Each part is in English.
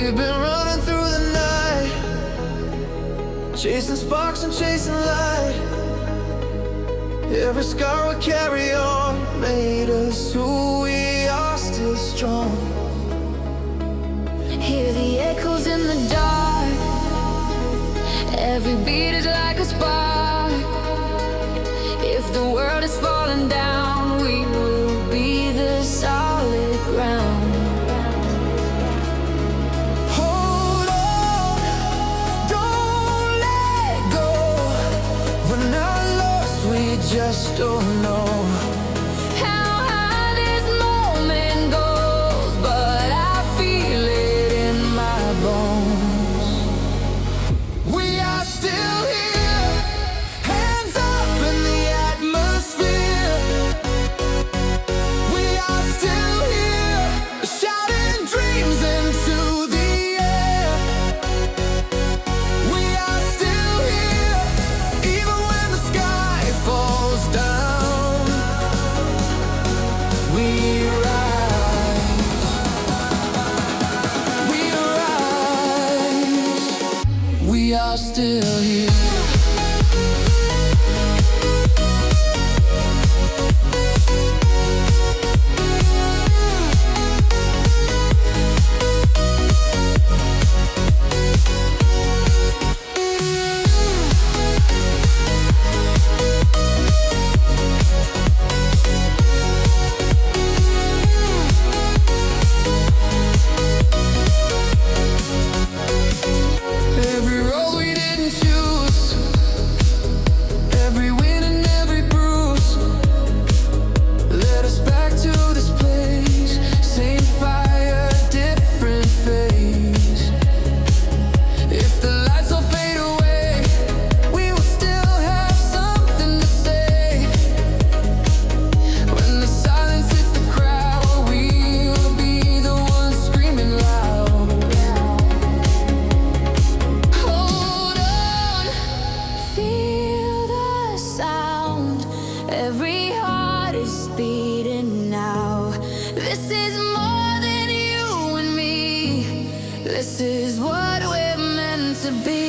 We've been running through the night, chasing sparks and chasing light. Every scar we carry on made us who we are, still strong. Hear the echoes in the dark, every beat is like a spark. If the world is falling down, we will be the solid ground. Hold on, don't let go. We're not lost, we just don't know How high this moment goes, but I feel it in my bones. we are still here, hands up in the atmosphere. We are still here, shouting dreams into the air. We are still here, even when the sky falls down. We rise, we rise. We are still here. Every road we didn't choose, every win and every bruise led us back to this place. Same fire, different face. If the lights all fade away, we will still have something to say. When the silence hits the crowd, we'll be the ones screaming loud. Hold on, feel the sound. Every heart is beating now. This is more than you and me. This is what we're meant to be.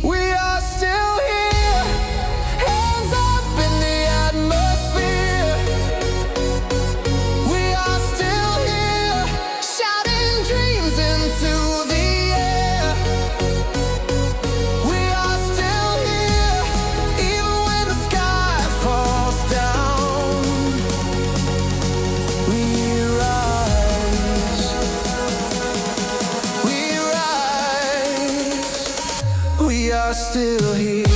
We are still here, hands up in the atmosphere. We are still here, shouting dreams into the air. We are still here, even when the sky falls down. We rise, we rise. We are still here.